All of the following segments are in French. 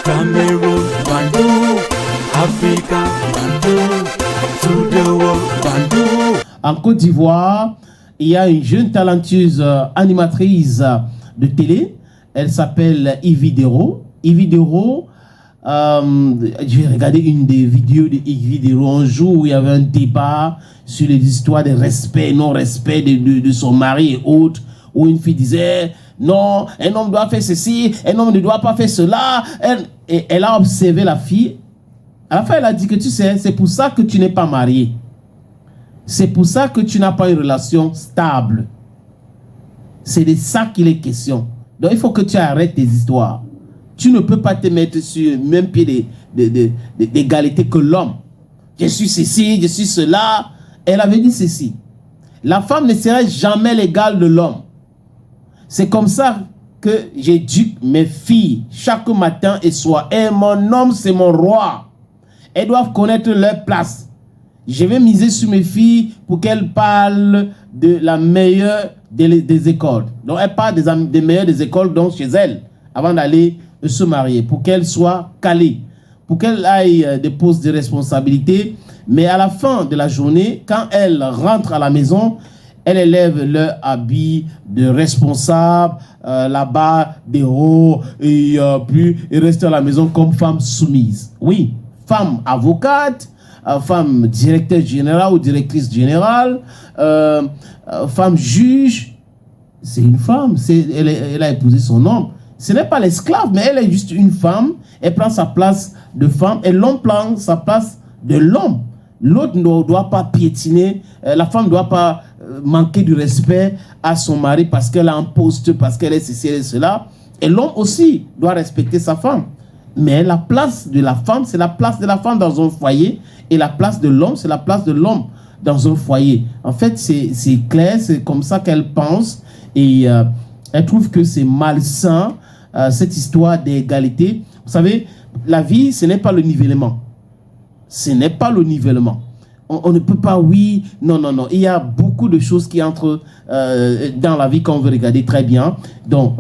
Cameroon, Bandung, Africa, Bandung, to the world, Bandung. En Côte d'Ivoire, il y a une jeune talentueuse animatrice de télé. Elle s'appelle Yvi Dero. Yvi Dero, j'ai regardé une des vidéos de Yvi Dero un jour où il y avait un débat sur les histoires de respect, non-respect de son mari et autres, où une fille disait non, un homme doit faire ceci, un homme ne doit pas faire cela. Elle a observé la fille. À la fin, elle a dit que tu sais, c'est pour ça que tu n'es pas marié. C'est pour ça que tu n'as pas une relation stable. C'est de ça qu'il est question. Donc, il faut que tu arrêtes tes histoires. Tu ne peux pas te mettre sur le même pied d'égalité que l'homme. Je suis ceci, je suis cela. Elle avait dit ceci. La femme ne serait jamais l'égale de l'homme. C'est comme ça que j'éduque mes filles chaque matin et soir. Et mon homme, c'est mon roi. Elles doivent connaître leur place. Je vais miser sur mes filles pour qu'elles parlent de la meilleure des écoles. Donc, elles parlent des meilleures des écoles donc chez elles avant d'aller se marier, pour qu'elles soient calées, pour qu'elles aillent des postes de responsabilité. Mais à la fin de la journée, quand elles rentrent à la maison, elles élèvent leur habit de responsable, là-bas, des hauts, et puis elles restent à la maison comme femmes soumises. Oui, femme avocate, femme directeur général ou directrice générale, femme juge, c'est une femme, elle a épousé son homme. Ce n'est pas l'esclave, mais elle est juste une femme, elle prend sa place de femme et l'homme prend sa place de l'homme. L'autre ne doit pas piétiner, la femme ne doit pas manquer du respect à son mari parce qu'elle a un poste, parce qu'elle est ceci et cela. Et l'homme aussi doit respecter sa femme. Mais la place de la femme, c'est la place de la femme dans un foyer. Et la place de l'homme, c'est la place de l'homme dans un foyer. En fait, c'est clair, c'est comme ça qu'elle pense. Et elle trouve que c'est malsain, cette histoire d'égalité. Vous savez, la vie, ce n'est pas le nivellement. Ce n'est pas le nivellement. On ne peut pas, oui, non. Il y a beaucoup de choses qui entrent dans la vie qu'on veut regarder très bien. Donc,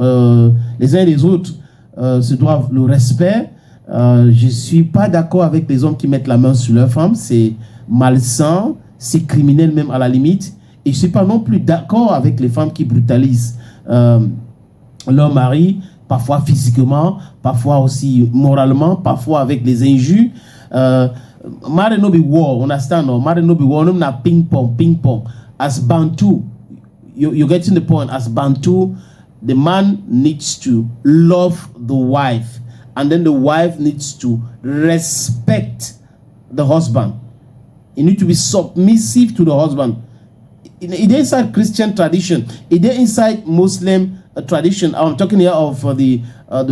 les uns et les autres se doivent le respect. Je ne suis pas d'accord avec les hommes qui mettent la main sur leurs femmes. C'est malsain, c'est criminel même à la limite. Et je ne suis pas non plus d'accord avec les femmes qui brutalisent leur mari, parfois physiquement, parfois aussi moralement, parfois avec des injures. Marriage no be war, understand? No, marriage no be war. No na ping pong. As Bantu, you're getting the point. As Bantu, the man needs to love the wife, and then the wife needs to respect the husband. You need to be submissive to the husband. It is inside Christian tradition. It is inside Muslim tradition. I'm talking here of the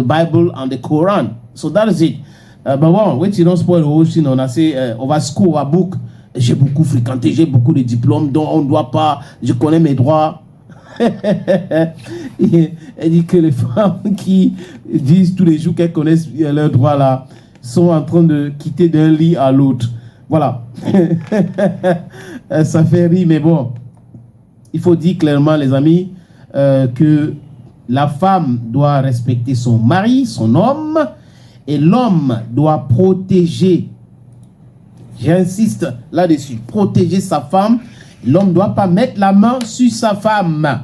Bible and the Quran. So that is it. But bon, wait, you don't spoil the whole thing. On a say, on va school, on va book. J'ai beaucoup fréquenté, j'ai beaucoup de diplômes, donc on ne doit pas, je connais mes droits. Elle dit que les femmes qui disent tous les jours qu'elles connaissent leurs droits là, sont en train de quitter d'un lit à l'autre. Voilà. Ça fait rire, mais bon. Il faut dire clairement, les amis, que la femme doit respecter son mari, son homme, et l'homme doit protéger, j'insiste là-dessus, protéger sa femme. L'homme ne doit pas mettre la main sur sa femme.